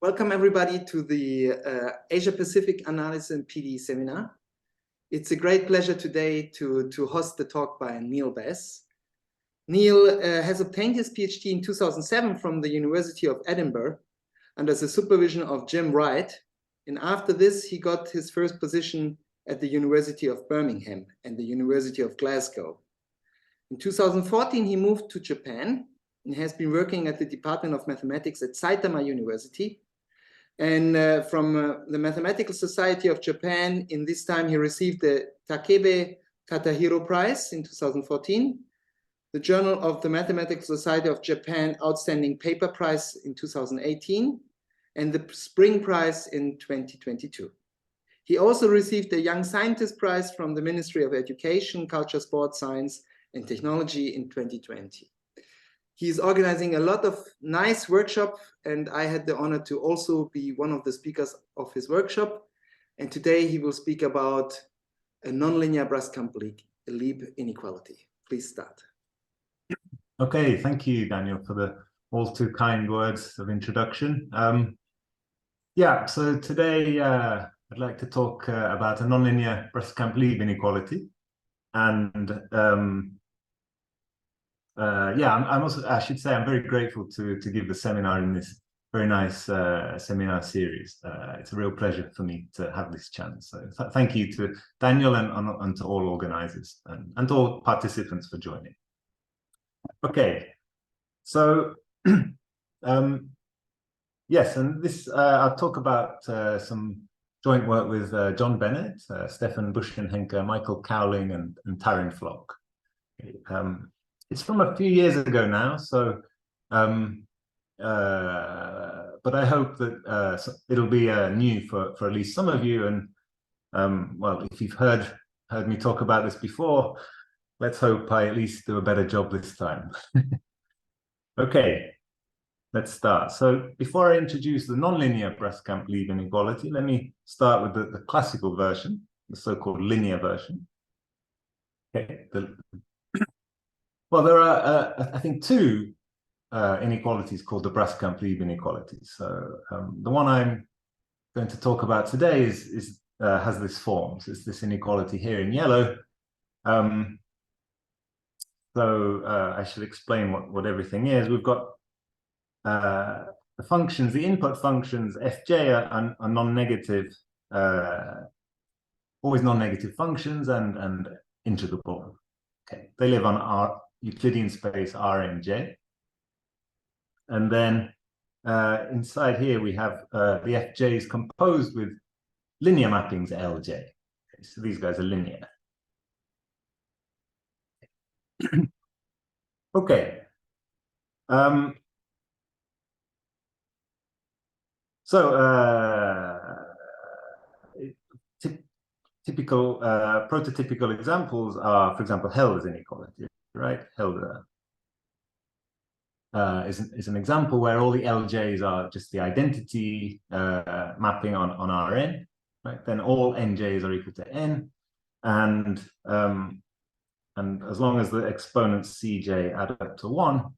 Welcome everybody to the Asia Pacific Analysis and PD seminar. It's a great pleasure today to host the talk by Neal. Neal has obtained his PhD in 2007 from the University of Edinburgh under the supervision of Jim Wright. And after this, he got his first position at the University of Birmingham and the University of Glasgow. In 2014, he moved to Japan and has been working at the Department of Mathematics at Saitama University. And from the Mathematical Society of Japan, in this time, he received the Takebe Katahiro Prize in 2014, the Journal of the Mathematical Society of Japan Outstanding Paper Prize in 2018, and the Spring Prize in 2022. He also received the Young Scientist Prize from the Ministry of Education, Culture, Sport, Science, and Technology in 2020. He's organizing a lot of nice workshops, and I had the honor to also be one of the speakers of his workshop. And today he will speak about a nonlinear Brascamp-Lieb inequality. Please start. Okay, thank you, Daniel, for the all too kind words of introduction. Yeah, so today I'd like to talk about a nonlinear Brascamp-Lieb inequality. And I should say I'm very grateful to give the seminar in this very nice seminar series. It's a real pleasure for me to have this chance. So thank you to Daniel and to all organizers and to all participants for joining. Okay, so yes, and this I'll talk about some joint work with John Bennett, Stefan Buschenhenker, Michael Cowling, and Taryn Flock. It's from a few years ago now, so but I hope that it'll be new for at least some of you. And well, if you've heard me talk about this before, let's hope I at least do a better job this time. Okay, let's start. So before I introduce the nonlinear Brascamp-Lieb inequality, let me start with the classical version, the so-called linear version. Okay. Well, there are, I think, two inequalities called the Brascamp-Lieb inequality. So the one I'm going to talk about today has this form. So it's this inequality here in yellow. I should explain what everything is. We've got the functions, the input functions, fj are non-negative, always non-negative functions and integrable. Okay, they live on our Euclidean space Rn J. And then inside here we have the Fj's composed with linear mappings Lj. Okay, so these guys are linear. Okay. Typical prototypical examples are, for example, Helder's inequality, right? Helder is an example where all the LJs are just the identity mapping on Rn, right? Then all NJs are equal to N, and as long as the exponents Cj add up to 1,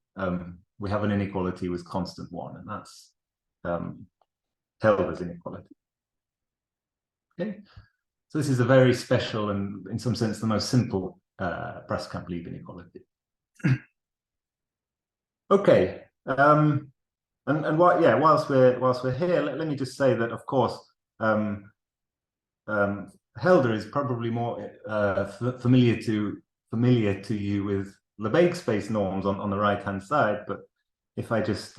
we have an inequality with constant 1, and that's Helder's inequality. Okay. So this is a very special and, in some sense, the most simple Brascamp-Lieb inequality. Okay, and whilst we're here, let me just say that, of course, Helder is probably more familiar to you with Lebesgue space norms on the right hand side. But if I just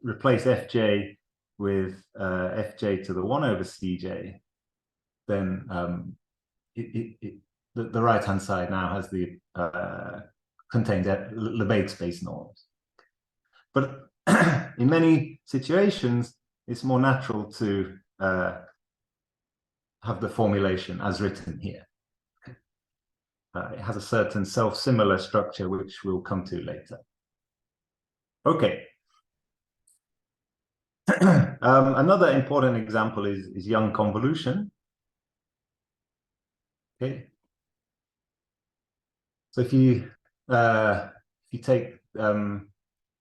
replace Fj with Fj to the 1 over Cj, then the right-hand side now has the contains Lebesgue space norms. But in many situations, it's more natural to have the formulation as written here. It has a certain self-similar structure, which we'll come to later. Okay. Another important example is Young convolution. Okay. So if you take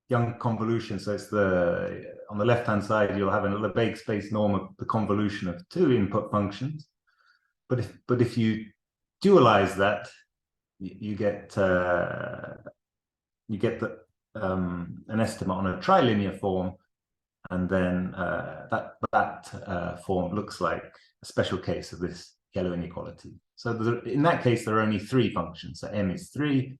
Young convolution. So it's on the left-hand side, you'll have a Lebesgue space norm of the convolution of two input functions. But if you dualize that, you get an estimate on a trilinear form, and then that form looks like a special case of this yellow inequality. So in that case, there are only three functions. So m is 3.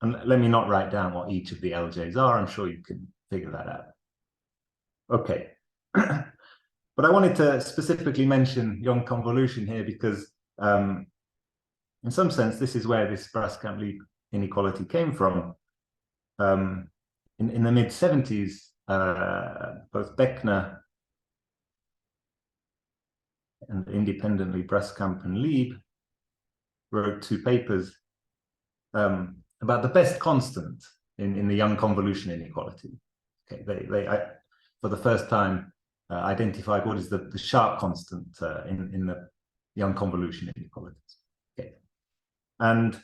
And let me not write down what each of the LJs are. I'm sure you can figure that out. Okay. But I wanted to specifically mention Young convolution here because in some sense, this is where this Brascamp-Lieb inequality came from. In the mid-70s, both Beckner and independently Brascamp and Lieb wrote 2 papers about the best constant in the Young convolution inequality. Okay, they for the first time identified what is the sharp constant in the Young convolution inequalities. Okay, and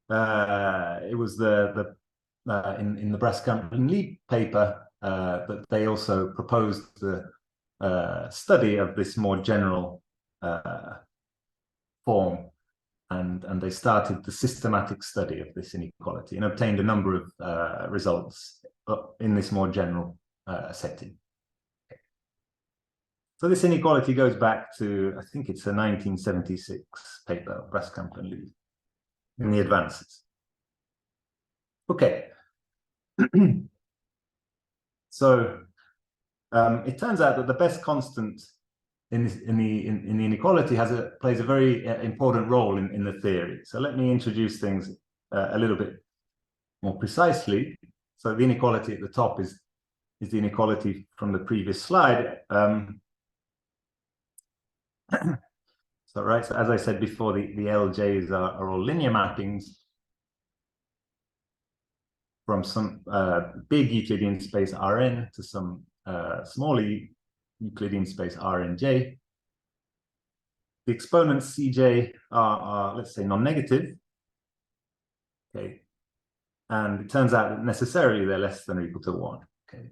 it was in the Brascamp and Lieb paper that they also proposed the study of this more general form. And they started the systematic study of this inequality and obtained a number of results in this more general setting. Okay. So this inequality goes back to, I think it's a 1976 paper, Brascamp and Lieb, in the advances. Okay. So it turns out that the best constant in the inequality plays a very important role in the theory. So let me introduce things a little bit more precisely. So the inequality at the top is the inequality from the previous slide. So as I said before, the LJs are all linear mappings from some big Euclidean space Rn to some smaller Euclidean space Rnj. The exponents Cj are let's say, non-negative. Okay, and it turns out that necessarily they're less than or equal to 1. Okay,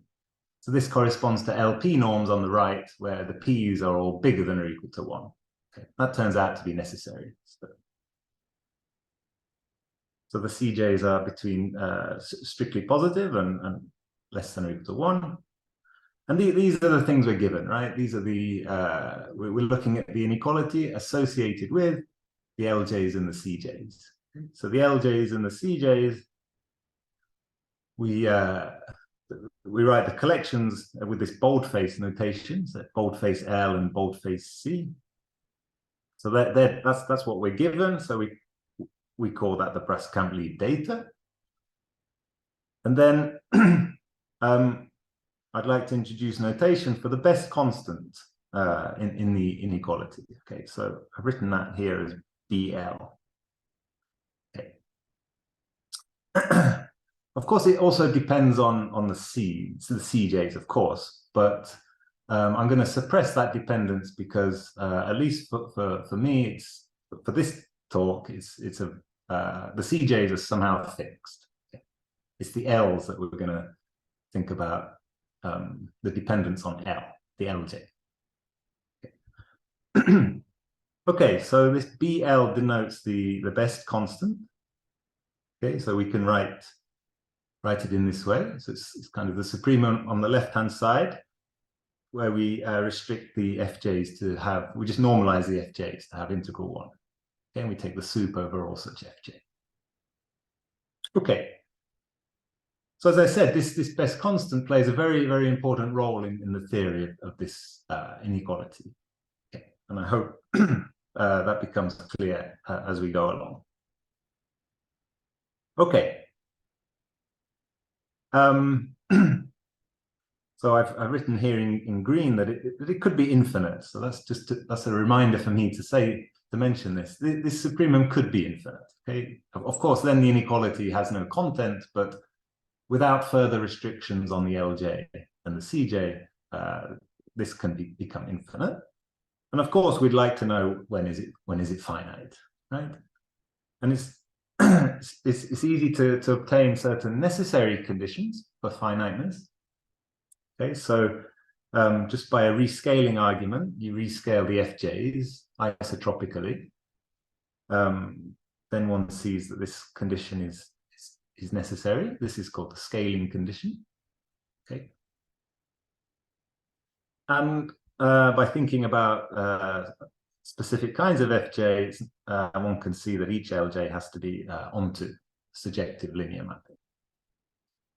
so this corresponds to LP norms on the right, where the P's are all bigger than or equal to 1. Okay, that turns out to be necessary. So the Cj's are between strictly positive and less than or equal to 1. And these are the things we're given, right? These are we're looking at the inequality associated with the LJs and the CJs. So the LJs and the CJs, we write the collections with this boldface notation, so boldface L and boldface C. So that's what we're given. So we call that the Brascamp-Lieb data. And then I'd like to introduce notation for the best constant in the inequality. Okay, so I've written that here as BL. Okay. Of course, it also depends on the CJs, of course, but I'm going to suppress that dependence because at least for me, for this talk, the CJs are somehow fixed. Okay. It's the L's that we're going to think about. The dependence on L, the LJ. Okay. Okay, so this BL denotes the best constant. Okay, so we can write it in this way. So it's kind of the supremum on the left-hand side, where we restrict the FJs to have, we just normalize the FJs to have integral 1. Okay, and we take the sup over all such FJ. Okay. So as I said, this best constant plays a very, very important role in the theory of this inequality. Okay. And I hope that becomes clear as we go along. Okay. So I've written here in green that it could be infinite. So that's a reminder for me to mention this. This supremum could be infinite. Okay. Of course, then the inequality has no content, but without further restrictions on the LJ and the CJ, this can become infinite. And of course, we'd like to know when is it finite, right? And it's it's easy to obtain certain necessary conditions for finiteness. Okay, so just by a rescaling argument, you rescale the FJs isotropically. Then one sees that this condition is necessary. This is called the scaling condition. Okay. And by thinking about specific kinds of FJs, one can see that each LJ has to be onto surjective linear mapping.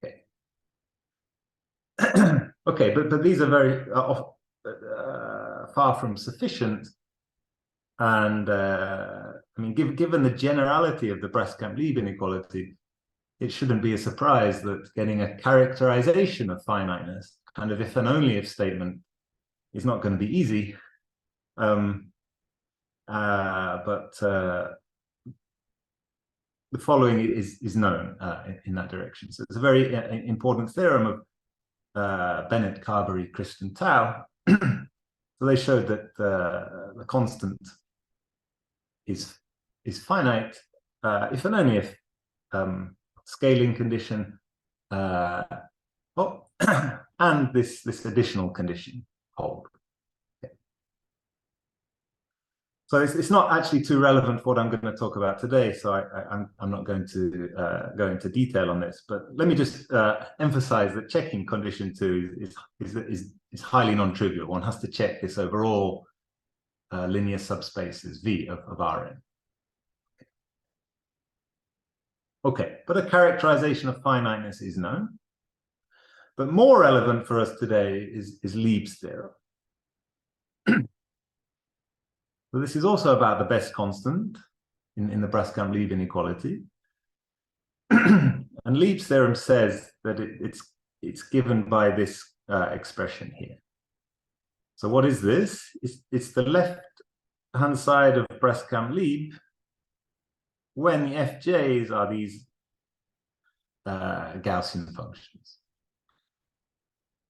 Okay. Okay, but these are very far from sufficient. And I mean, given the generality of the Brascamp-Lieb inequality, it shouldn't be a surprise that getting a characterization of finiteness, kind of if and only if statement, is not going to be easy. But the following is known in that direction. So it's a very important theorem of Bennett, Carberry, Christian, Tau. So they showed that the constant is finite if and only if scaling condition and this additional condition hold. Okay. So it's not actually too relevant for what I'm going to talk about today, so I'm not going to go into detail on this, but let me just emphasize that checking condition 2 is highly non-trivial. One has to check this over all linear subspaces V of Rn. Okay, but a characterization of finiteness is known. But more relevant for us today is Lieb's theorem. So this is also about the best constant in the Brascamp-Lieb inequality. And Lieb's theorem says that it's given by this expression here. So what is this? It's the left-hand side of Brascamp-Lieb when the FJs are these Gaussian functions.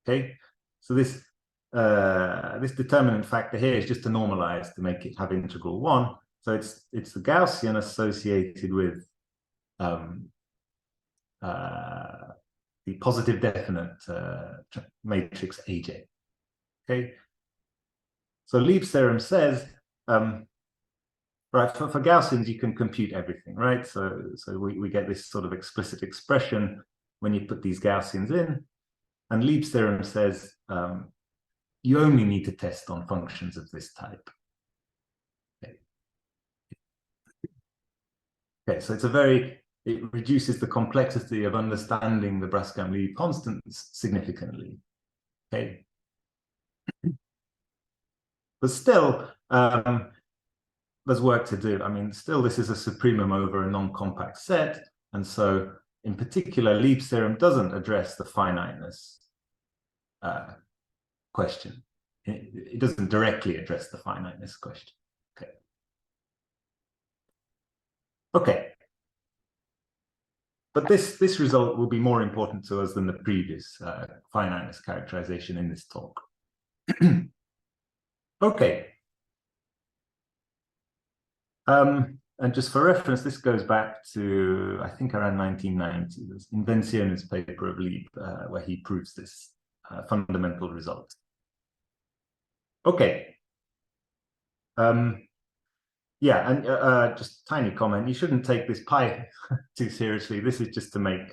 Okay, so this determinant factor here is just to normalize to make it have integral 1. So it's the Gaussian associated with the positive definite matrix AJ. Okay, so Lieb's theorem says, right, for Gaussians you can compute everything, right? So we get this sort of explicit expression when you put these Gaussians in, and Lieb's theorem says you only need to test on functions of this type. Okay, so it reduces the complexity of understanding the Brascamp-Lieb constants significantly. Okay, but still, there's work to do. I mean, still, this is a supremum over a non-compact set, and so, in particular, Lieb's theorem doesn't address the finiteness question. It doesn't directly address the finiteness question. Okay. Okay. But this result will be more important to us than the previous finiteness characterization in this talk. Okay. And just for reference, this goes back to, I think, around 1990. There's Inventiones paper of Lieb, where he proves this fundamental result. Okay. Yeah, and just a tiny comment. You shouldn't take this pi too seriously. This is just to make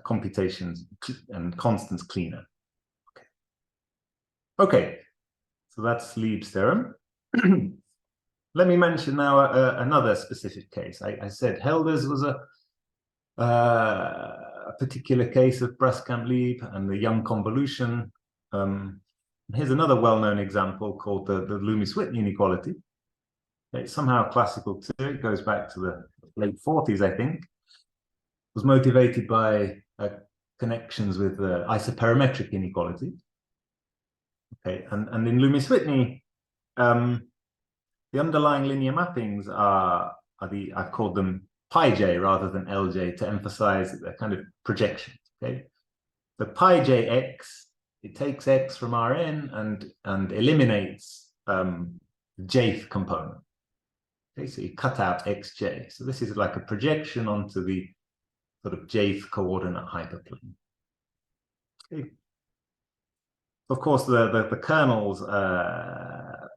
computations and constants cleaner. Okay. Okay. So that's Lieb's theorem. Let me mention now another specific case. I said Helder's was a particular case of Brascamp-Lieb and the Young convolution. Here's another well-known example called the Loomis-Whitney inequality. It's somehow classical too. It goes back to the late 40s, I think. It was motivated by connections with the isoperimetric inequality. Okay, and in Loomis-Whitney, the underlying linear mappings I've called them pi j rather than lj to emphasize that they're kind of projections. Okay, the pi j x, it takes x from Rn and eliminates the jth component. Okay, so you cut out xj. So this is like a projection onto the sort of jth coordinate hyperplane. Okay. Of course, the kernels are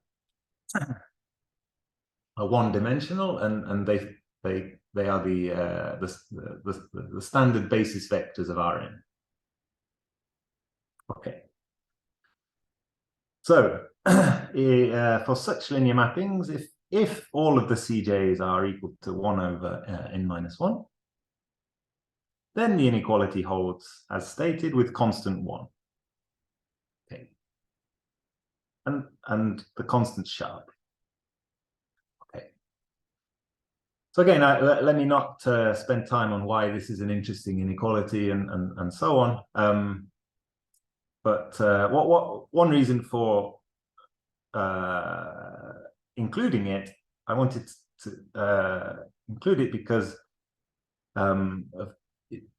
one-dimensional, and they are the standard basis vectors of Rn. Okay. So for such linear mappings, if all of the CJs are equal to 1 over n minus 1, then the inequality holds as stated with constant 1. Okay. And the constant sharp. Okay. So again, let me not spend time on why this is an interesting inequality and so on. But one reason for including it, I wanted to include it because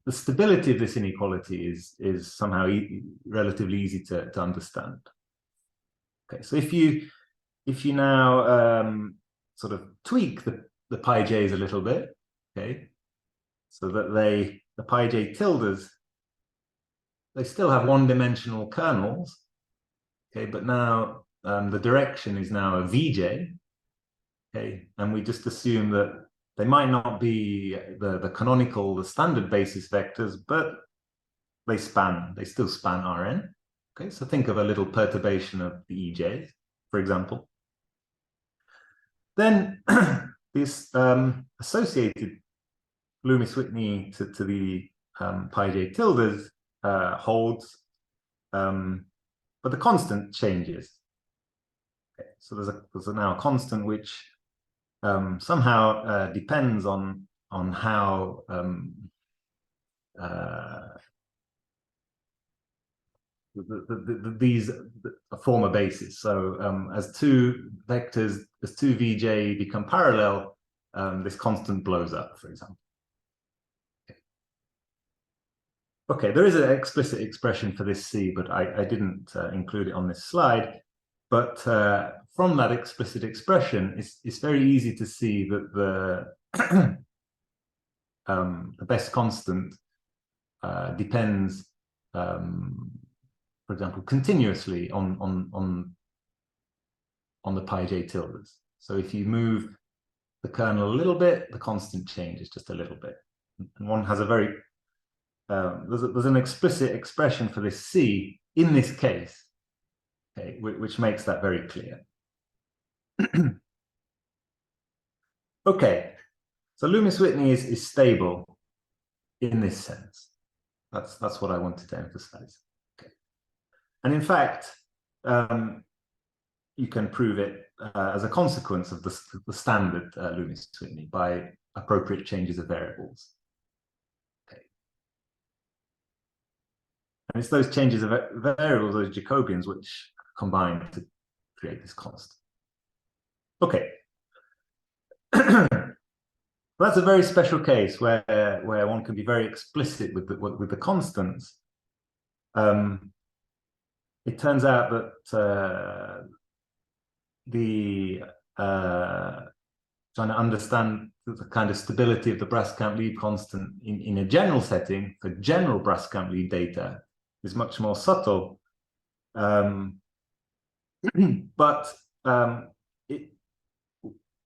the stability of this inequality is somehow relatively easy to understand. Okay, so if you now sort of tweak the pi j's a little bit, okay, so that the pi j tildes, they still have one-dimensional kernels, okay, but now the direction is now a vj, okay, and we just assume that they might not be the canonical, the standard basis vectors, but they still span Rn. Okay, so think of a little perturbation of the EJs, for example. Then this associated Loomis-Whitney to the pi j tildes holds, but the constant changes. Okay, so there's now a constant which somehow depends on how these form a basis. So as two vectors, as two Vj become parallel, this constant blows up, for example. Okay, there is an explicit expression for this C, but I didn't include it on this slide. But from that explicit expression, it's very easy to see that the best constant depends, for example, continuously on the pi j tildes. So if you move the kernel a little bit, the constant changes just a little bit. And one has a very there's an explicit expression for this C in this case, okay, which makes that very clear. Okay, so Loomis-Whitney is stable in this sense. That's what I wanted to emphasize. Okay. And in fact, you can prove it as a consequence of the standard Loomis-Whitney by appropriate changes of variables. Okay. And it's those changes of variables, those Jacobians, which combine to create this constant. Okay. That's a very special case where one can be very explicit with the constants. It turns out that trying to understand the kind of stability of the Brascamp-Lieb constant in a general setting for general Brascamp-Lieb data is much more subtle. But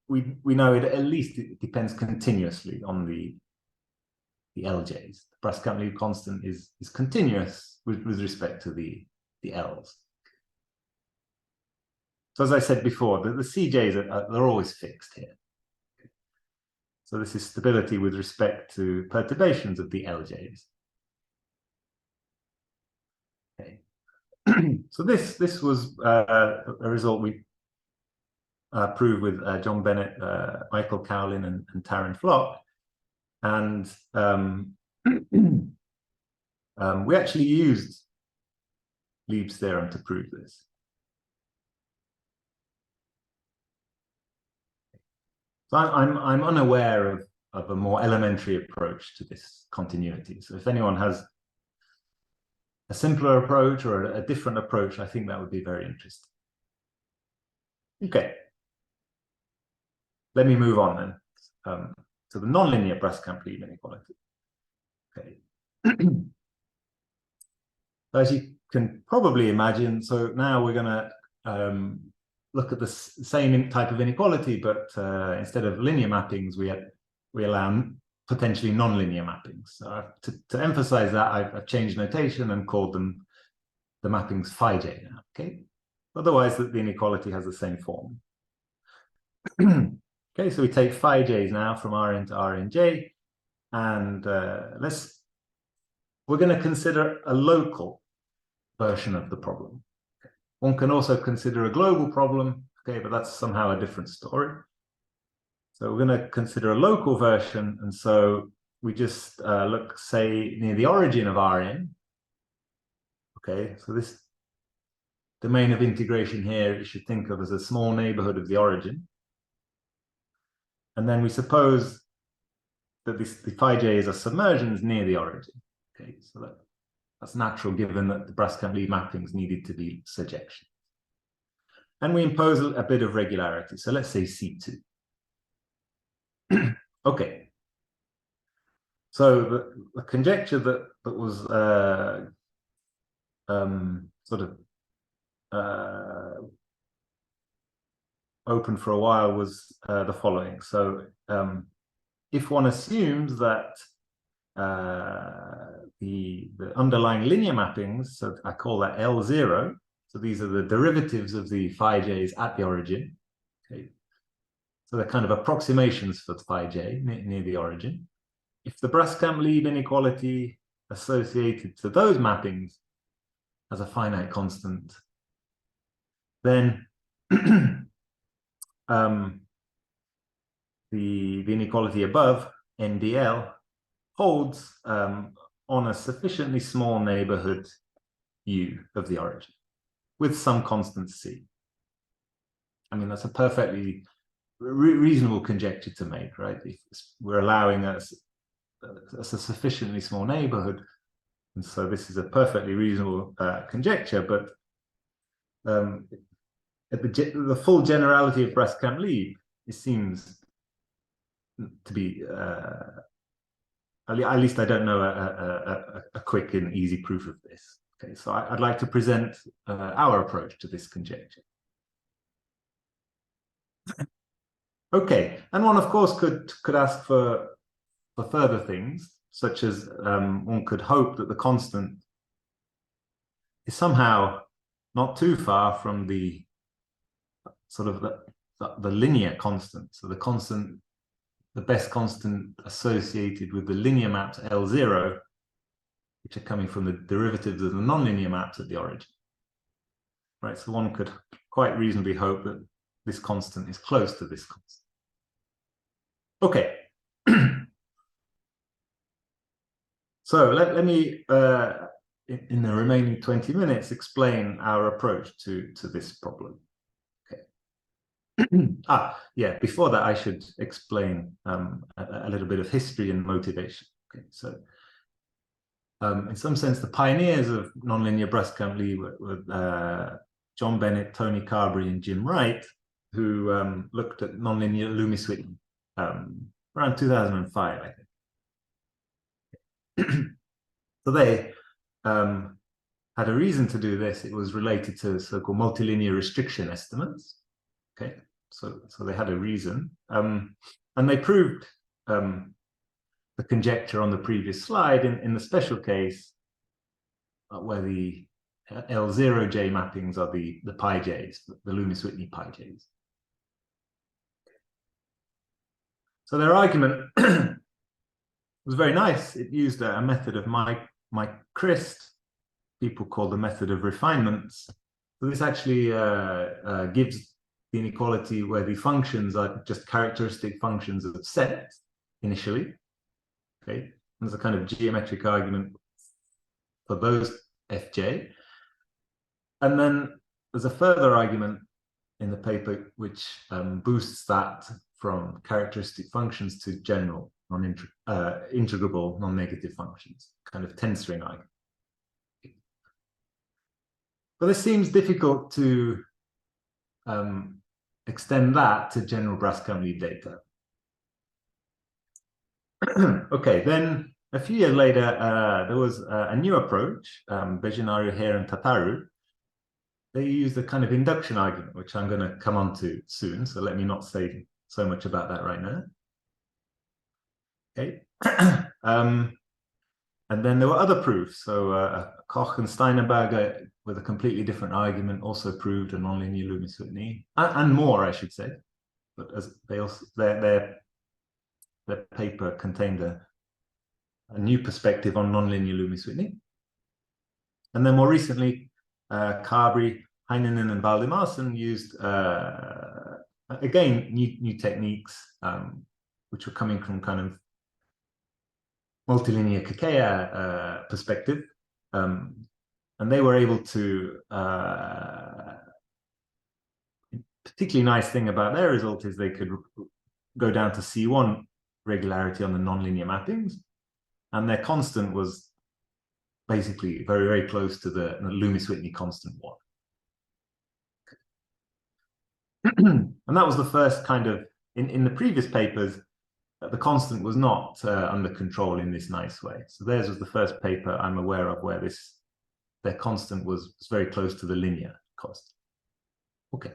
we know it at least it depends continuously on the LJs. The Brascamp-Lieb constant is continuous with respect to the Ls. So as I said before, the CJs they're always fixed here. So this is stability with respect to perturbations of the LJs. Okay. So this was a result we proved with John Bennett, Michael Cowlin, and Taryn Flock. And we actually used Lieb's theorem to prove this. So I'm unaware of a more elementary approach to this continuity. So if anyone has a simpler approach or a different approach, I think that would be very interesting. Okay. let me move on then to the nonlinear Brascamp-Lieb inequality. Okay. As you can probably imagine, so now we're going to look at the same type of inequality, but instead of linear mappings, we allow potentially nonlinear mappings. So to emphasize that, I've changed notation and called them the mappings phi j now. Okay. Otherwise, the inequality has the same form. Okay, so we take phi j's now from Rn to Rnj, and we're going to consider a local version of the problem. One can also consider a global problem, okay, but that's somehow a different story. So we're going to consider a local version, and so we just look, say, near the origin of Rn. Okay, so this domain of integration here, you should think of as a small neighborhood of the origin. And then we suppose that the phi j's are submersions near the origin. Okay, so that's natural given that the Brascamp-Lieb mappings needed to be surjections. And we impose a bit of regularity. So let's say C2. Okay. So the conjecture that was sort of open for a while was the following. So if one assumes that the underlying linear mappings, so I call that L0, so these are the derivatives of the phi j's at the origin. Okay. So they're kind of approximations for phi j near the origin. If the Brascamp-Lieb inequality associated to those mappings as a finite constant, then the inequality above, NDL, holds on a sufficiently small neighborhood U of the origin with some constant C. I mean, that's a perfectly reasonable conjecture to make, right? If we're allowing us a sufficiently small neighborhood, and so this is a perfectly reasonable conjecture, but at the full generality of Brascamp-Lieb, it seems to be, at least I don't know a quick and easy proof of this. Okay, so I'd like to present our approach to this conjecture. Okay, and one of course could ask for further things, such as one could hope that the constant is somehow not too far from the sort of the linear constant. So the constant, the best constant associated with the linear maps L0, which are coming from the derivatives of the nonlinear maps at the origin. Right, so one could quite reasonably hope that this constant is close to this constant. Okay. So let me, in the remaining 20 minutes, explain our approach to this problem. Okay. Yeah, before that, I should explain a little bit of history and motivation. Okay, so in some sense, the pioneers of nonlinear Brascamp-Lieb were John Bennett, Tony Carberry, and Jim Wright, who looked at nonlinear Loomis-Whitney around 2005, I think. So they had a reason to do this. It was related to so-called multilinear restriction estimates. Okay, so they had a reason, and they proved the conjecture on the previous slide in the special case where the L0J mappings are the pi j's, the Loomis-Whitney pi j's. So their argument was very nice. It used a method of Mike Christ, people call the method of refinements. So this actually gives the inequality where the functions are just characteristic functions of sets initially. Okay, there's a kind of geometric argument for those fj. And then there's a further argument in the paper which boosts that from characteristic functions to general integrable non-negative functions, kind of tensoring argument. But this seems difficult to extend that to general Brascamp-Lieb data. Okay, then a few years later, there was a new approach, Bejonari, Hauer, and Tataru. They used a kind of induction argument, which I'm going to come on to soon, so let me not say so much about that right now. Okay. And then there were other proofs. So Koch and Steinenberger, with a completely different argument, also proved a nonlinear Loomis-Whitney, and more, I should say. But as they also their paper contained a new perspective on nonlinear Loomis-Whitney. And then more recently, Carberry, Heinonen, and Valdemarsen used again new techniques, which were coming from kind of multilinear Kakeya perspective, and they were able to. Particularly nice thing about their result is they could go down to C1 regularity on the nonlinear mappings, and their constant was basically very, very close to the Loomis-Whitney constant one. And that was the first kind of, in the previous papers, the constant was not under control in this nice way. So theirs was the first paper I'm aware of where their constant was very close to the linear constant. Okay.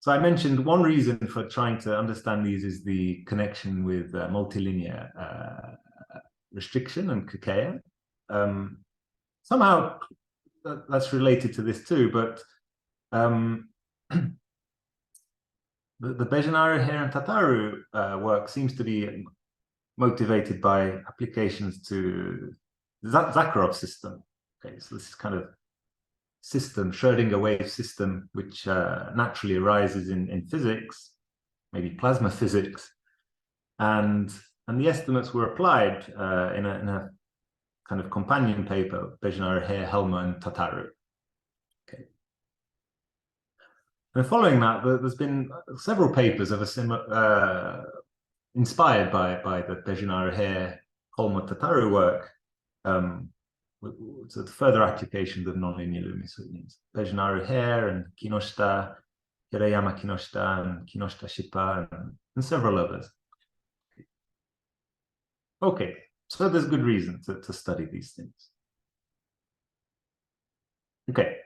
So I mentioned one reason for trying to understand these is the connection with multilinear restriction and Kakeya. Somehow that's related to this too, but the Bejonari, Hauer, and Tataru work seems to be motivated by applications to the Zakharov system. Okay, so this is kind of system, Schrödinger wave system, which naturally arises in physics, maybe plasma physics, and the estimates were applied in a kind of companion paper, Bejonari, Hauer, Helmer, and Tataru. Okay. And following that, there's been several papers of a similar, inspired by the Bejonari, Hauer, Helmer, Tataru work. So the further applications of nonlinear Loomis-Whitneys, Bejonari, Hauer, and Kinoshita, Hirayama Kinoshita, and Kinoshita Shippa, and several others. Okay, so there's good reason to study these things. Okay,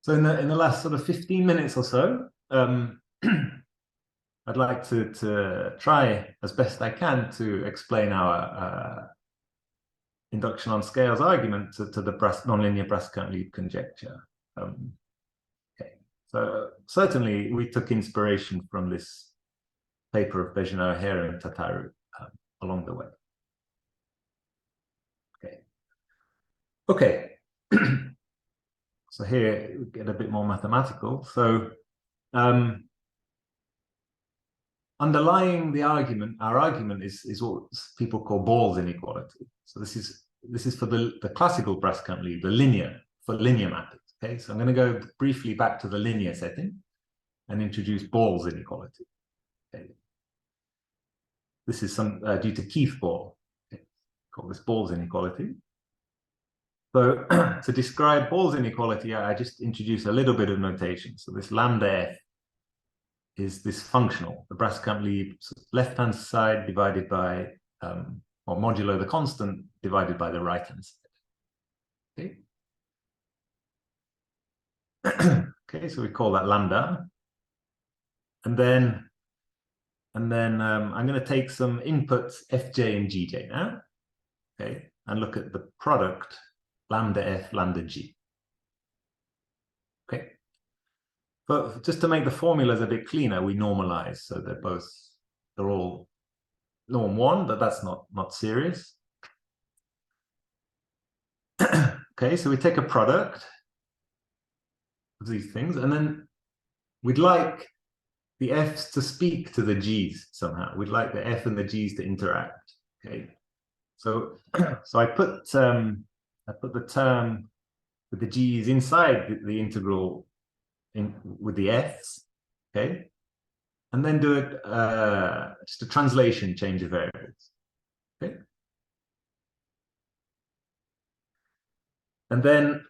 so in the last sort of 15 minutes or so, I'd like to try as best I can to explain our induction on scales argument to the nonlinear Brascamp-Lieb conjecture. Okay, so certainly we took inspiration from this paper of Bejonari, Hauer, and Tataru along the way. Okay. So here we get a bit more mathematical. So underlying the argument, our argument is what people call Ball's inequality. So this is for the classical Brascamp-Lieb, the linear, for linear mappings. Okay, so I'm going to go briefly back to the linear setting and introduce Ball's inequality. Okay. This is due to Keith Ball. Okay. Call this Ball's inequality. So to describe Ball's inequality, I just introduce a little bit of notation. So this lambda f is this functional, the Brascamp-Lieb left-hand side divided by, or modulo the constant divided by the right-hand side. Okay. Okay, so we call that lambda. And then I'm going to take some inputs fj and gj now, okay, and look at the product lambda f, lambda g. Okay. But just to make the formulas a bit cleaner, we normalize so they're all norm 1, but that's not serious. Okay, so we take a product of these things, and then we'd like the f's to speak to the g's somehow. We'd like the f and the g's to interact. Okay, so I put the term with the g's inside the integral with the f's, okay, and then do it just a translation change of variables, okay, and then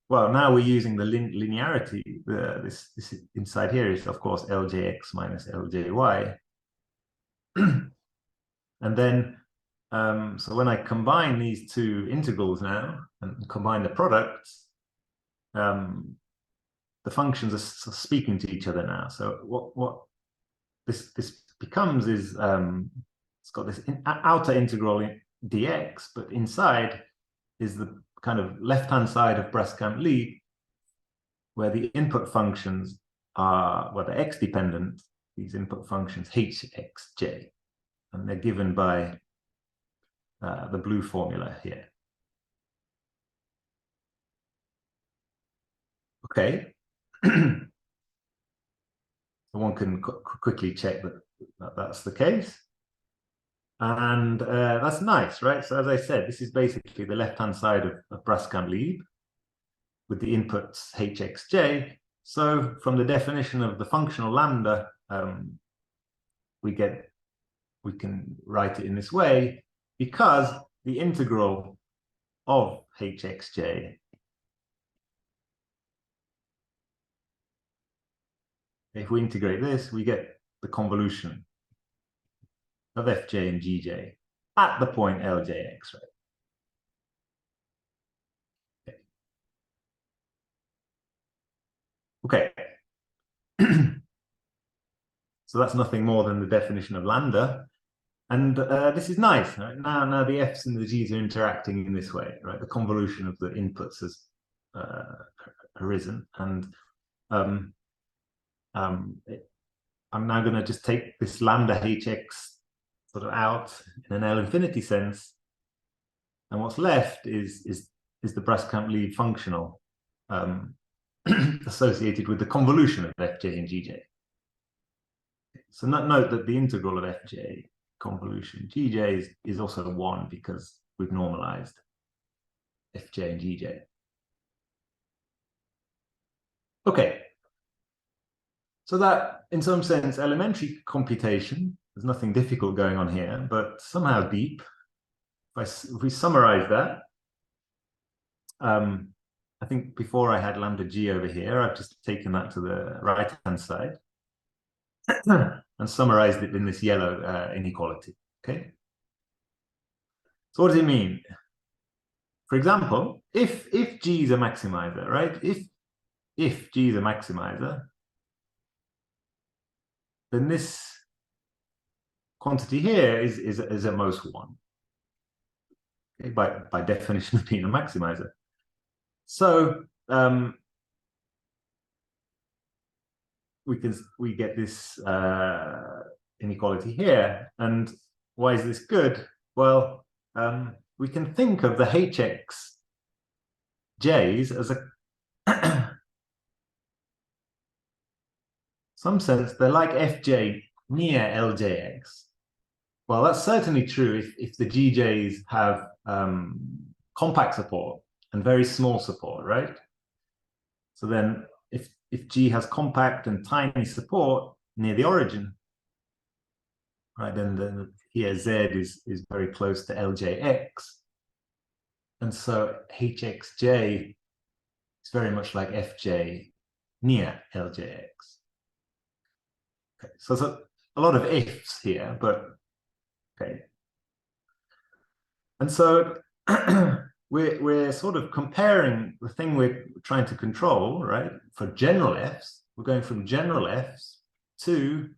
well, now we're using the linearity. This inside here is, of course, Ljx minus Ljy. And then, so when I combine these two integrals now and combine the products, the functions are speaking to each other now. So what this becomes is, it's got this outer integral in dx, but inside is the kind of left-hand side of Brascamp-Lieb, where the input functions are, well, they're x-dependent, these input functions hxj, and they're given by the blue formula here. Okay. So one can quickly check that that's the case. And that's nice, right? So as I said, this is basically the left-hand side of Brascamp-Lieb with the inputs hxj. So from the definition of the functional lambda, we can write it in this way, because the integral of hxj if we integrate this, we get the convolution of fj and gj at the point Ljx, right? Okay. So that's nothing more than the definition of lambda. And this is nice, right? Now the f's and the g's are interacting in this way, right? The convolution of the inputs has arisen. And I'm now going to just take this lambda hx sort of out in an L infinity sense. And what's left is the Brascamp-Lieb functional associated with the convolution of fj and gj. So note that the integral of fj convolution gj is also 1 because we've normalized fj and gj. Okay. So that, in some sense, elementary computation, there's nothing difficult going on here, but somehow deep. If we summarize that, I think before I had lambda g over here, I've just taken that to the right-hand side and summarized it in this yellow inequality, okay? So what does it mean? For example, if G is a maximizer, right? If G is a maximizer, then this quantity here is at most 1, okay? By definition of being a maximizer. So we get this inequality here. And why is this good? Well, we can think of the hxj's as a some sense they're like fj near Ljx. Well, that's certainly true if the gj's have compact support and very small support, right? So then if G has compact and tiny support near the origin, right, then here Z is very close to Ljx. And so hxj is very much like fj near Ljx. Okay, so there's a lot of ifs here, but okay. And so we're sort of comparing the thing we're trying to control, right? For general f's, we're going from general f's to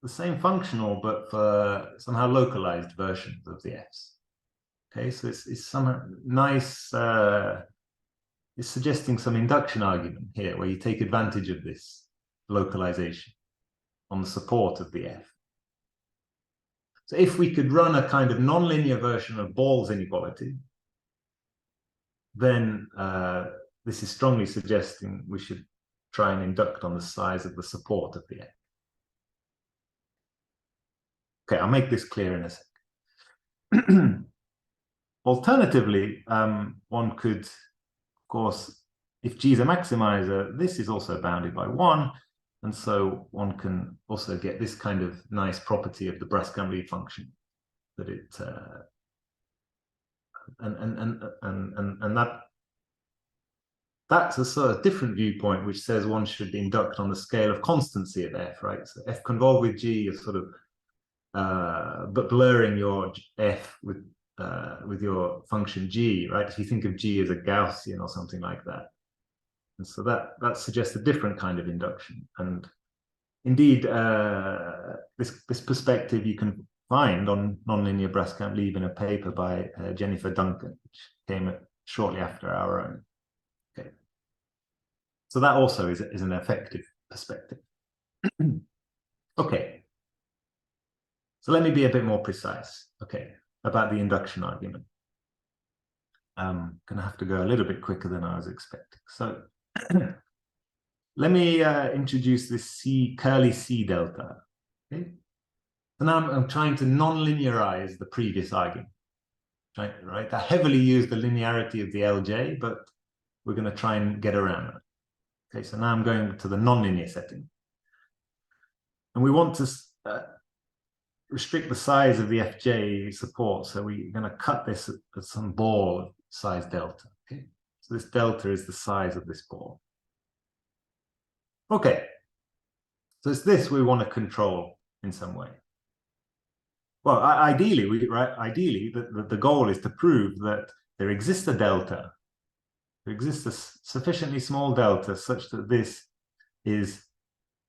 the same functional, but for somehow localized versions of the f's. Okay, so it's somehow nice, it's suggesting some induction argument here, where you take advantage of this localization on the support of the f. So if we could run a kind of nonlinear version of Ball's inequality, then this is strongly suggesting we should try and induct on the size of the support of the f. Okay, I'll make this clear in a sec. Alternatively, one could, of course, if G is a maximizer, this is also bounded by 1, and so one can also get this kind of nice property of the Brascamp-Lieb function, that it and that that's a sort of different viewpoint, which says one should induct on the scale of constancy of f, right? So f convolved with g is sort of but blurring your f with your function g, right? If you think of g as a Gaussian or something like that. And so that suggests a different kind of induction. And indeed, this perspective you can find on nonlinear Brascamp-Lieb in a paper by Jennifer Duncan, which came shortly after our own. Okay. So that also is an effective perspective. Okay. So let me be a bit more precise, okay, about the induction argument. I'm going to have to go a little bit quicker than I was expecting. So let me introduce this curly C delta. Okay. So now I'm trying to non-linearize the previous argument. Right? I heavily use the linearity of the LJ, but we're going to try and get around it. Okay, so now I'm going to the nonlinear setting. And we want to restrict the size of the FJ support. So we're going to cut this at some ball of size delta. Okay, so this delta is the size of this ball. Okay, so it's this we want to control in some way. Well, ideally, the goal is to prove that there exists a delta. There exists a sufficiently small delta such that this is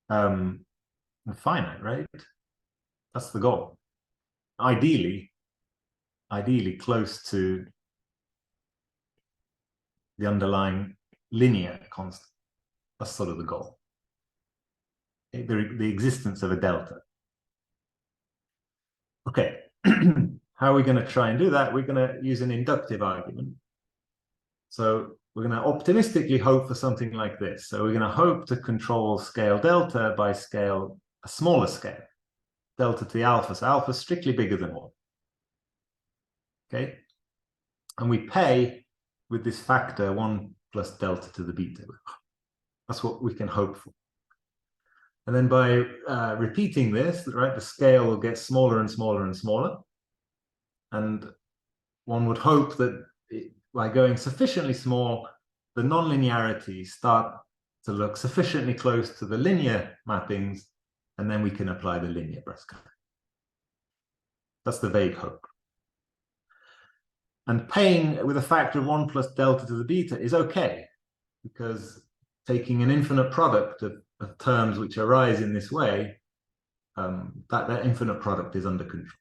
finite, right? That's the goal. Ideally close to the underlying linear constant. That's sort of the goal. The existence of a delta. Okay, how are we going to try and do that? We're going to use an inductive argument. So we're going to optimistically hope for something like this. So we're going to hope to control scale delta by a smaller scale, delta to the alpha. So alpha is strictly bigger than 1. Okay, and we pay with this factor 1 plus delta to the beta. That's what we can hope for. And then by repeating this, right, the scale will get smaller and smaller and smaller. And one would hope that by going sufficiently small, the nonlinearities start to look sufficiently close to the linear mappings, and then we can apply the linear Brascamp. That's the vague hope. And paying with a factor of 1 plus delta to the beta is okay, because taking an infinite product of terms which arise in this way, that infinite product is under control.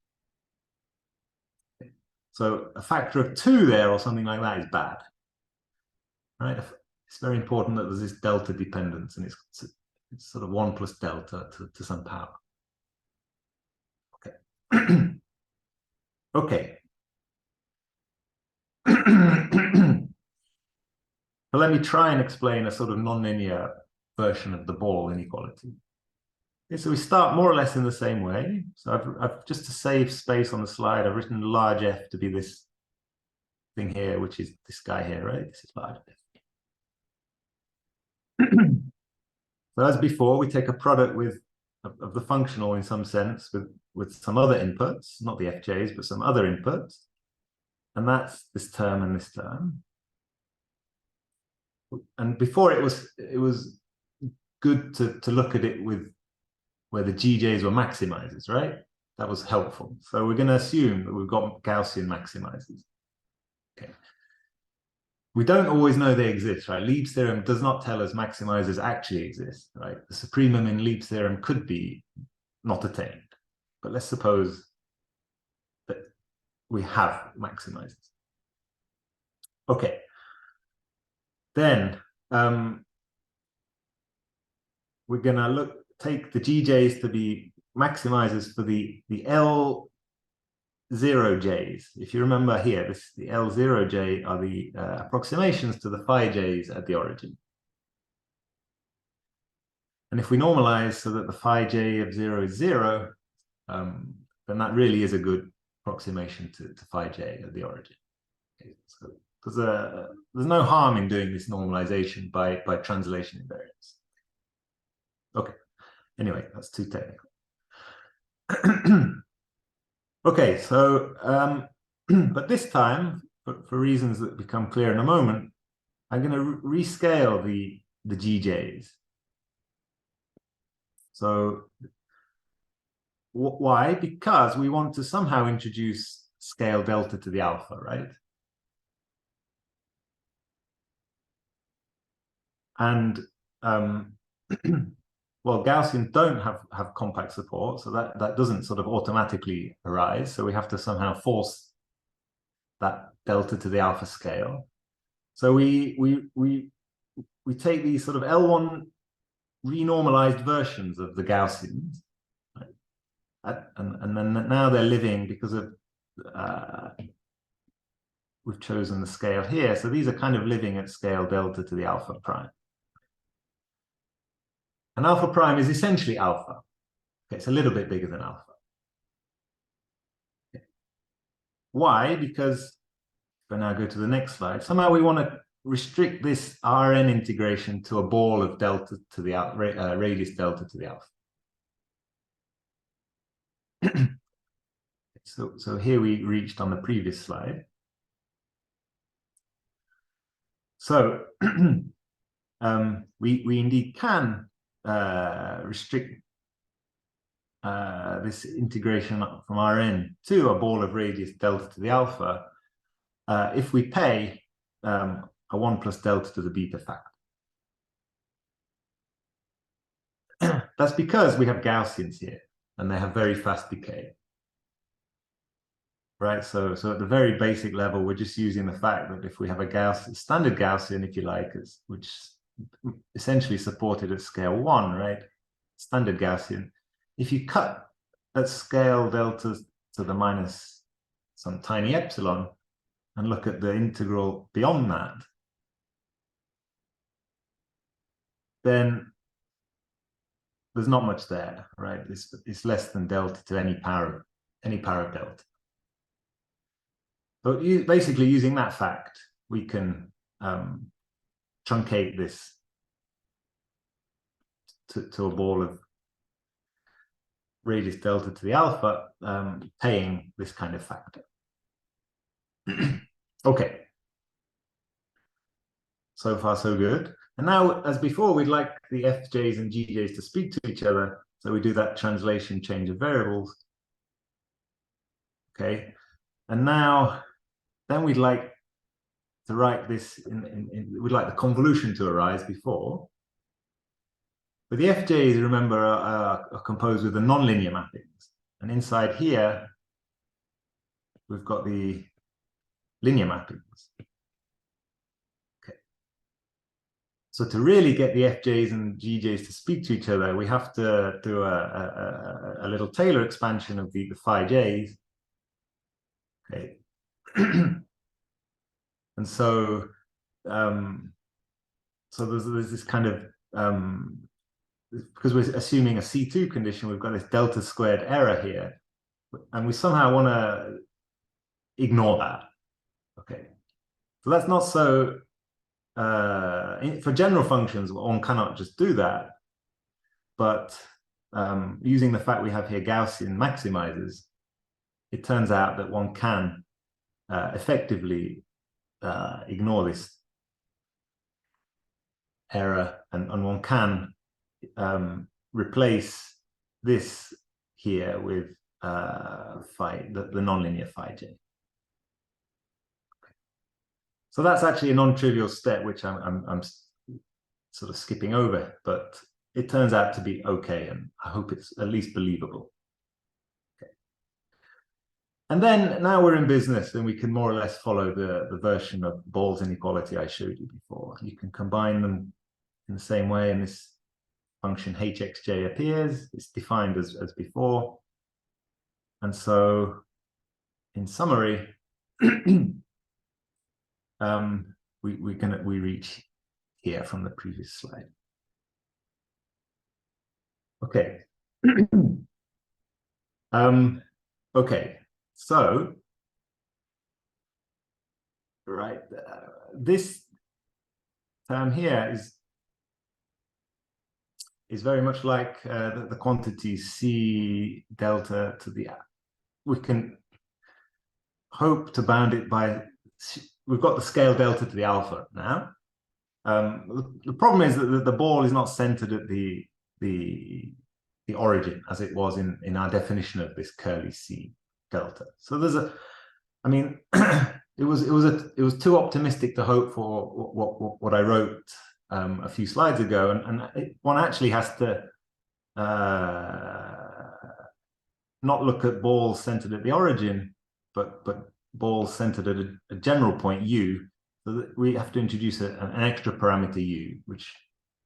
Okay. So a factor of 2 there or something like that is bad. Right? It's very important that there's this delta dependence, and it's sort of 1 plus delta to some power. Okay. Okay. So let me try and explain a sort of nonlinear version of the ball inequality. Okay, so we start more or less in the same way. So I've just to save space on the slide, I've written large F to be this thing here, which is this guy here, right? This is large F. So as before, we take a product of the functional in some sense with some other inputs, not the FJs, but some other inputs. And that's this term and this term. And before it was good to look at it with where the GJs were maximizers, right? That was helpful. So we're going to assume that we've got Gaussian maximizers. Okay. We don't always know they exist, right? Lieb's theorem does not tell us maximizers actually exist, right? The supremum in Lieb's theorem could be not attained. But let's suppose that we have maximizers. Okay. Then we're going to take the GJs to be maximizers for the L0Js. If you remember here, the L0J are the approximations to the phi Js at the origin. And if we normalize so that the phi J of 0 is 0, then that really is a good approximation to phi J at the origin. Okay, so there's no harm in doing this normalization by translation invariance. Okay. Anyway, that's too technical. Okay, so but this time, for reasons that become clear in a moment, I'm going to rescale the GJs. So why? Because we want to somehow introduce scale delta to the alpha, right? And well, Gaussian don't have compact support, so that doesn't sort of automatically arise. So we have to somehow force that delta to the alpha scale. So we take these sort of L1 renormalized versions of the Gaussians, right? And then now they're living because of we've chosen the scale here. So these are kind of living at scale delta to the alpha prime. And alpha prime is essentially alpha. Okay, it's a little bit bigger than alpha. Okay. Why? Because if I now go to the next slide, somehow we want to restrict this Rn integration to a ball of delta to the radius delta to the alpha. So here we reached on the previous slide. So we indeed can restrict this integration from Rn to a ball of radius delta to the alpha if we pay a 1 plus delta to the beta factor. That's because we have Gaussians here and they have very fast decay. Right, so at the very basic level, we're just using the fact that if we have a standard Gaussian, if you like, which essentially supported at scale 1, right, standard Gaussian, if you cut at scale delta to the minus some tiny epsilon and look at the integral beyond that, then there's not much there, right? It's less than delta to any power of delta. So basically using that fact, we can truncate this to a ball of radius delta to the alpha, paying this kind of factor. Okay. So far, so good. And now, as before, we'd like the fj's and gj's to speak to each other. So we do that translation change of variables. Okay. And now, then we'd like to write this we'd like the convolution to arise before. But the fj's, remember, are composed with the nonlinear mappings. And inside here, we've got the linear mappings. Okay. So to really get the fj's and gj's to speak to each other, we have to do a little Taylor expansion of the phi j's. Okay. And so, there's this kind of, because we're assuming a C2 condition, we've got this delta squared error here, and we somehow want to ignore that. Okay, so that's not so, for general functions, one cannot just do that, but using the fact we have here Gaussian maximizers, it turns out that one can effectively ignore this error, and one can replace this here with the nonlinear phi j. Okay. So that's actually a non-trivial step, which I'm sort of skipping over, but it turns out to be okay, and I hope it's at least believable. Okay. And then now we're in business, and we can more or less follow the version of Ball's inequality I showed you before. You can combine them in the same way, and this function hxj appears. It's defined as before. And so, in summary, we reach here from the previous slide. Okay. Okay. So, right, this term here is very much like the quantity C delta to the, we can hope to bound it by, we've got the scale delta to the alpha now, The problem is that the ball is not centered at the origin as it was in our definition of this curly C delta. So there's I mean, it was too optimistic to hope for what I wrote a few slides ago, and one actually has to not look at balls centered at the origin, but balls centered at a general point U. So that we have to introduce an extra parameter U, which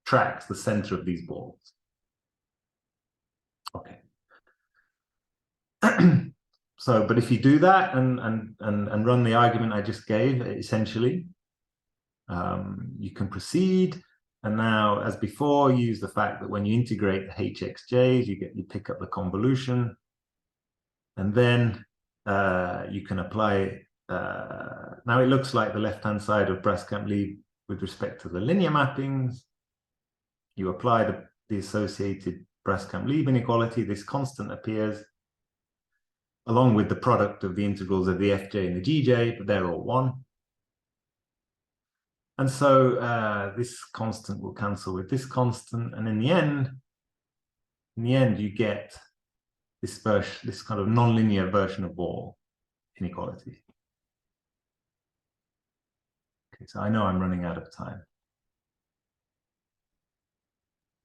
tracks the center of these balls. Okay. So, but if you do that and run the argument I just gave, essentially, you can proceed. And now, as before, use the fact that when you integrate the hxj's, you pick up the convolution, and then you can apply. Now it looks like the left-hand side of Brascamp-Lieb with respect to the linear mappings. You apply the associated Brascamp-Lieb inequality. This constant appears along with the product of the integrals of the fj and the gj, but they're all one. And so this constant will cancel with this constant, and in the end, you get this kind of nonlinear version of ball inequality. Okay, so I know I'm running out of time.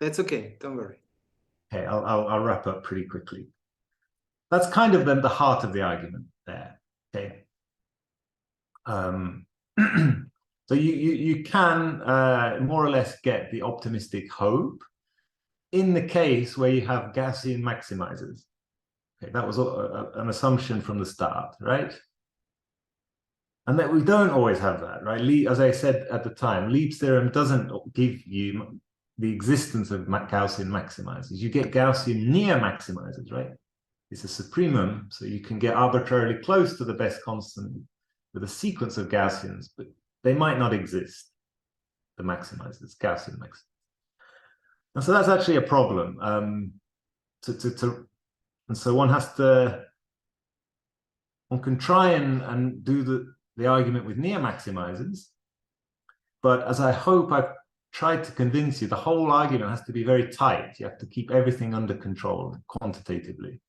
That's okay, don't worry. Okay, I'll wrap up pretty quickly. That's kind of the heart of the argument there. Okay. So you can more or less get the optimistic hope in the case where you have Gaussian maximizers. Okay, that was an assumption from the start, right? And that we don't always have that, right? As I said at the time, Lieb's theorem doesn't give you the existence of Gaussian maximizers. You get Gaussian near maximizers, right? It's a supremum, so you can get arbitrarily close to the best constant with a sequence of Gaussians, but they might not exist, the maximizers, Gaussian maximizers. And so that's actually a problem. And so one can try and do the argument with near maximizers, but as I hope I've tried to convince you, the whole argument has to be very tight. You have to keep everything under control quantitatively.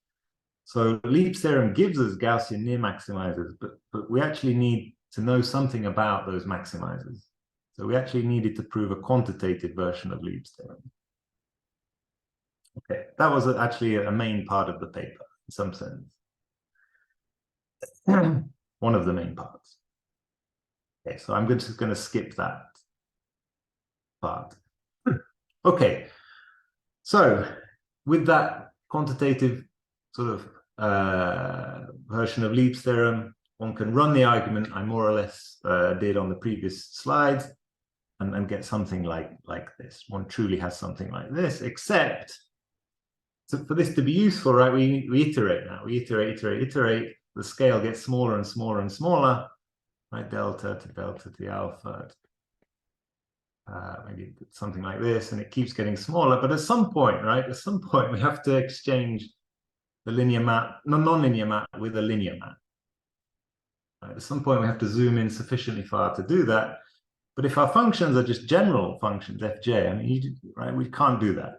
So Lieb's theorem gives us Gaussian near maximizers, but we actually need to know something about those maximizers. So we actually needed to prove a quantitative version of Lieb's theorem. Okay, that was actually a main part of the paper, in some sense. One of the main parts. Okay, so I'm just going to skip that part. Okay, so with that quantitative sort of version of Lieb's theorem, one can run the argument I more or less did on the previous slides and get something like this. One truly has something like this, except so for this to be useful, right, we iterate now. We iterate. The scale gets smaller and smaller and smaller, right? Delta to the alpha, maybe something like this, and it keeps getting smaller. But at some point, right, we have to exchange the linear map, non-linear map with a linear map. Right? At some point, we have to zoom in sufficiently far to do that. But if our functions are just general functions, fj, I mean, right, we can't do that.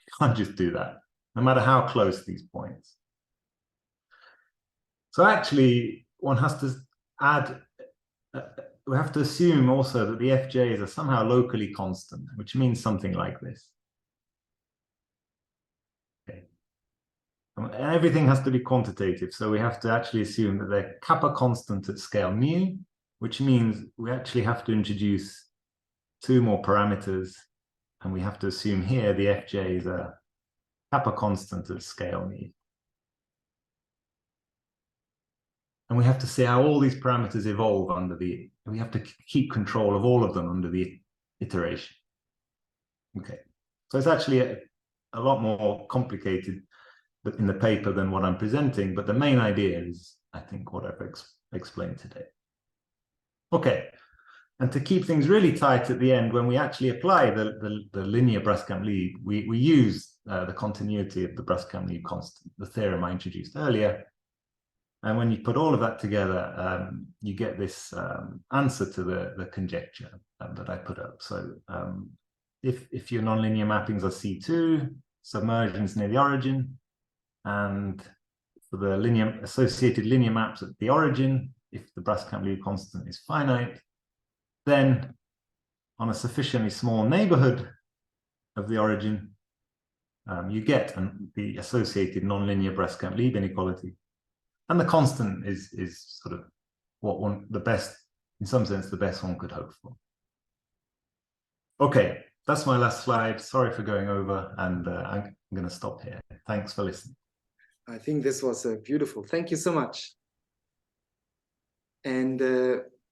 We can't just do that, no matter how close these points. So actually, one has to add, we have to assume also that the fj's are somehow locally constant, which means something like this. Okay. And everything has to be quantitative, so we have to actually assume that they're kappa constant at scale mu, which means we actually have to introduce two more parameters, and we have to assume here the fj's are kappa constant at scale mu. And we have to see how all these parameters evolve under the, we have to keep control of all of them under the iteration. Okay, so it's actually a lot more complicated in the paper than what I'm presenting, but the main idea is, I think, what I've explained today. Okay, and to keep things really tight at the end, when we actually apply the linear Brascamp-Lieb, we use the continuity of the Brascamp-Lieb constant, the theorem I introduced earlier. And when you put all of that together, you get this answer to the conjecture that I put up. So if your nonlinear mappings are C2, submersion's near the origin, and for the associated linear maps at the origin, if the Brascamp-Lieb constant is finite, then on a sufficiently small neighborhood of the origin, you get the associated nonlinear Brascamp-Lieb inequality. And the constant is sort of in some sense, the best one could hope for. Okay, that's my last slide. Sorry for going over, and I'm going to stop here. Thanks for listening. I think this was beautiful. Thank you so much. And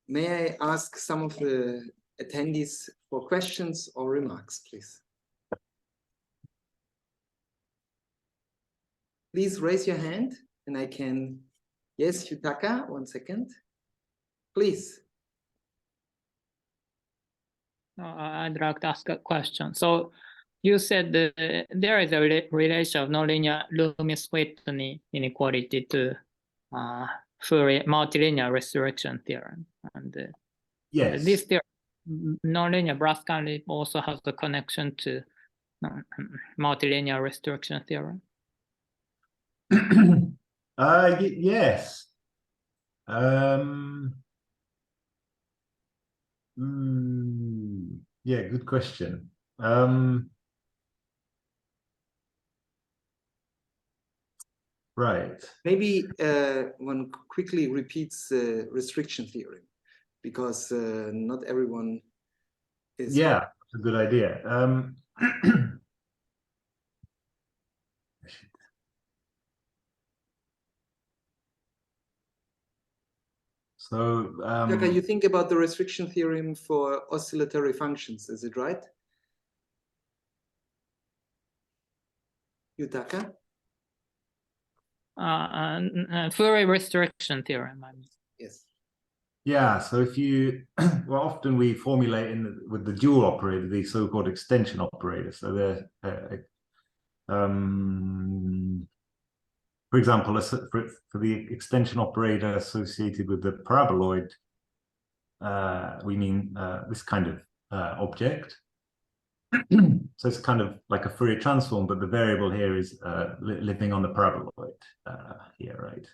may I ask some of the attendees for questions or remarks, please? Please raise your hand and I can, yes, Yutaka, 1 second, please. I'd like to ask a question. So you said there is a relation of nonlinear Loomis-Whitney inequality to Fourier multilinear resurrection theorem. And yes, this theorem, nonlinear Brascamp-Lieb also has a connection to multilinear resurrection theorem. Yes. Yeah, good question. Right. Maybe one quickly repeats the restriction theorem, because not everyone is. Yeah, that's a good idea. So, Yutaka, you think about the restriction theorem for oscillatory functions, is it right? Yutaka? Fourier restriction theorem, I mean. Yes. yeah, so if you, well, often we formulate with the dual operator, the so-called extension operator. So they're, for example, for the extension operator associated with the paraboloid, we mean this kind of object. So it's kind of like a Fourier transform, but the variable here is living on the paraboloid here, right?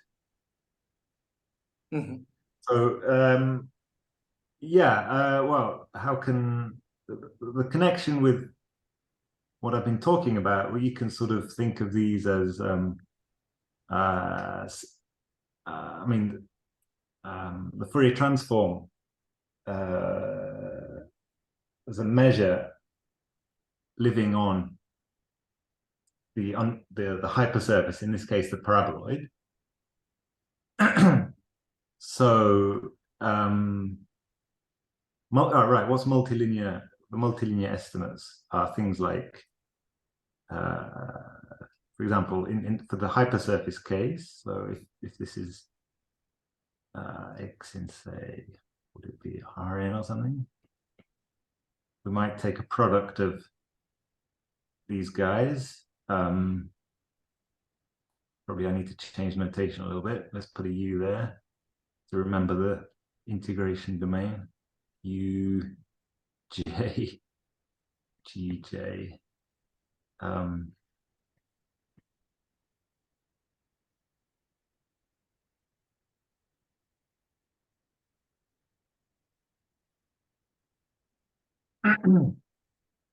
Mm-hmm. So yeah, well, how can the connection with what I've been talking about? Well, you can sort of think of these as I mean, the Fourier transform as a measure living on the hypersurface, in this case the paraboloid. So right, what's multilinear? The multilinear estimates are things like, for example, for the hypersurface case. So if this is x in, say, would it be Rn or something? We might take a product of these guys. Probably I need to change notation a little bit. Let's put a U there to remember the integration domain. U, J, G, J.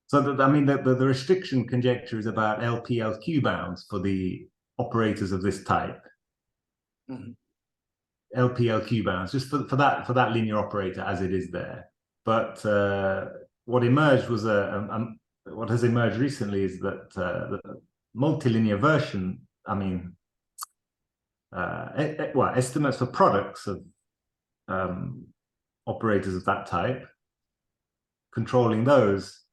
So I mean, the restriction conjecture is about LP, LQ bounds for the operators of this type. Mm-hmm. LP, LQ bounds, just for that linear operator as it is there. But what emerged was what has emerged recently is that the multilinear version, I mean, well, estimates for products of operators of that type, controlling those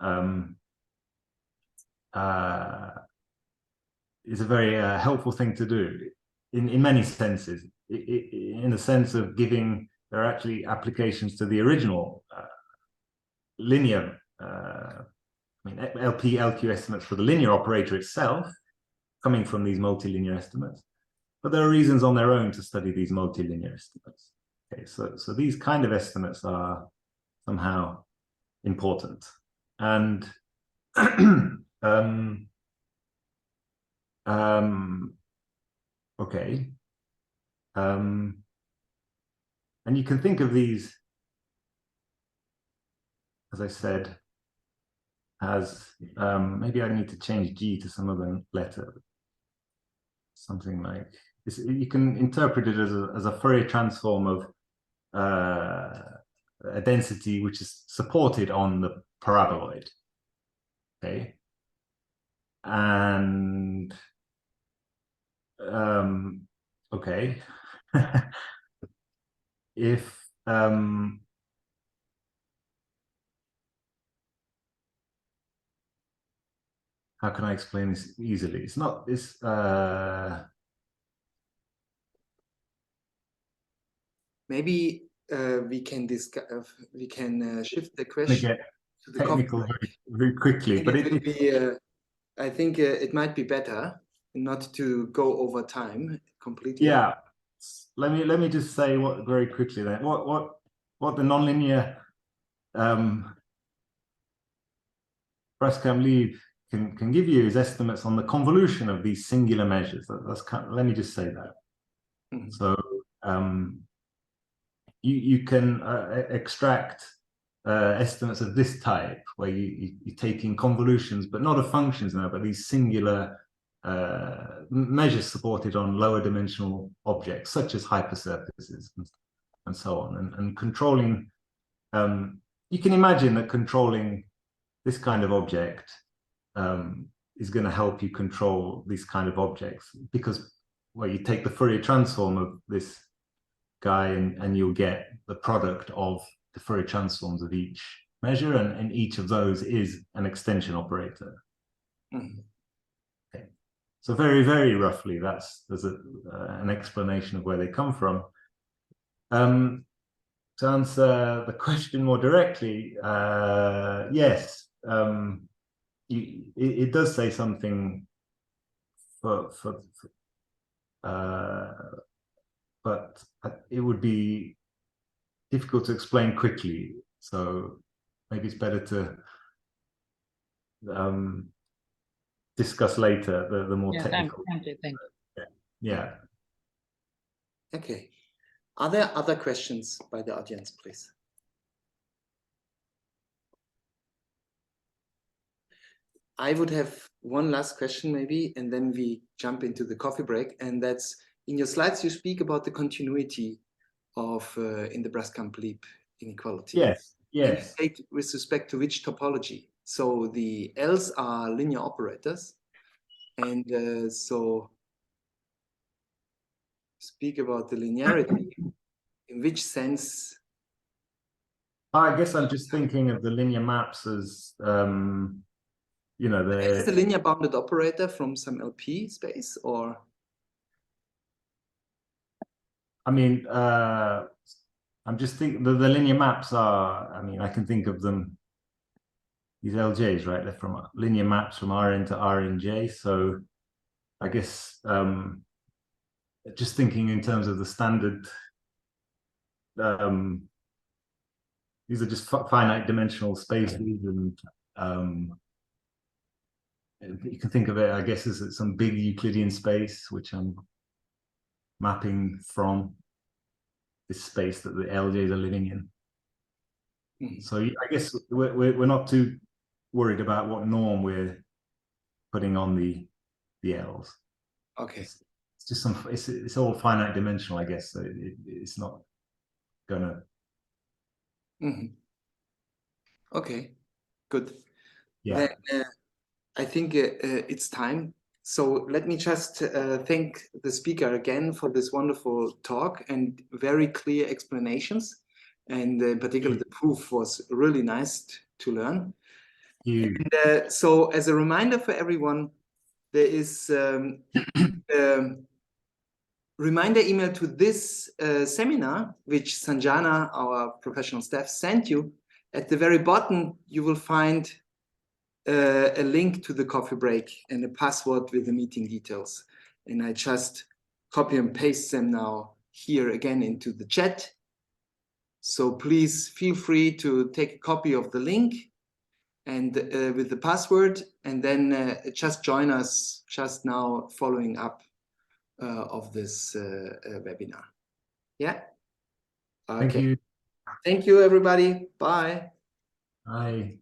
is a very helpful thing to do in many senses. In the sense of giving, there are actually applications to the original linear, I mean, LP, LQ estimates for the linear operator itself, coming from these multilinear estimates. but there are reasons on their own to study these multilinear estimates. Okay, so these kind of estimates are somehow important. And okay. And you can think of these, as I said, as maybe I need to change G to some other letter. Something like this. You can interpret it as a Fourier transform of a density which is supported on the paraboloid. Okay. And okay. If how can I explain this easily? It's not this maybe we can discuss. We can shift the question get to the technical coffee very quickly, but it will be. I think it might be better not to go over time completely. Yeah. Let me just say what very quickly then. What the nonlinear Brascamp-Lieb can give you is estimates on the convolution of these singular measures. That's kind of, let me just say that. Mm-hmm. So you can extract estimates of this type, where you're taking convolutions, but not of functions now, but these singular measures supported on lower dimensional objects, such as hypersurfaces and so on, and controlling. You can imagine that controlling this kind of object is going to help you control these kind of objects, because well, you take the Fourier transform of this guy and you'll get the product of the Fourier transforms of each measure, and each of those is an extension operator. Mm-hmm. Okay. So very, very roughly, there's an explanation of where they come from. To answer the question more directly, yes, it does say something but it would be difficult to explain quickly. So maybe it's better to discuss later the more technical. Thank you. Yeah. Okay. Are there other questions by the audience, please? I would have one last question maybe, and then we jump into the coffee break. And that's, in your slides, you speak about the continuity of in the Brascamp-Lieb inequality. Yes, yes. And with respect to which topology? So the L's are linear operators. And so speak about the linearity. In which sense? I guess I'm just thinking of the linear maps as, you know, is the linear bounded operator from some LP space, or? I mean, I'm just thinking the linear maps are, I mean, I can think of them, these LJs, right? They're from linear maps from Rn to Rnj. So I guess just thinking in terms of the standard, these are just finite dimensional spaces, and you can think of it, I guess, as some big Euclidean space, which I'm mapping from this space that the LJs are living in. Mm-hmm. So I guess we're not too worried about what norm we're putting on the L's. Okay. It's just it's all finite dimensional, I guess. So it's not gonna. Mm-hmm. Okay, good. Yeah. Then, I think it's time. So let me just thank the speaker again for this wonderful talk and very clear explanations. And in particular, the proof was really nice to learn. And, so as a reminder for everyone, there is reminder email to this seminar, which Sanjana, our professional staff, sent you. At the very bottom, you will find a link to the coffee break and a password with the meeting details. And I just copy and paste them now here again into the chat. So please feel free to take a copy of the link and with the password, and then just join us just now following up of this webinar. Yeah. Okay. Thank you. Thank you, everybody. Bye. Bye.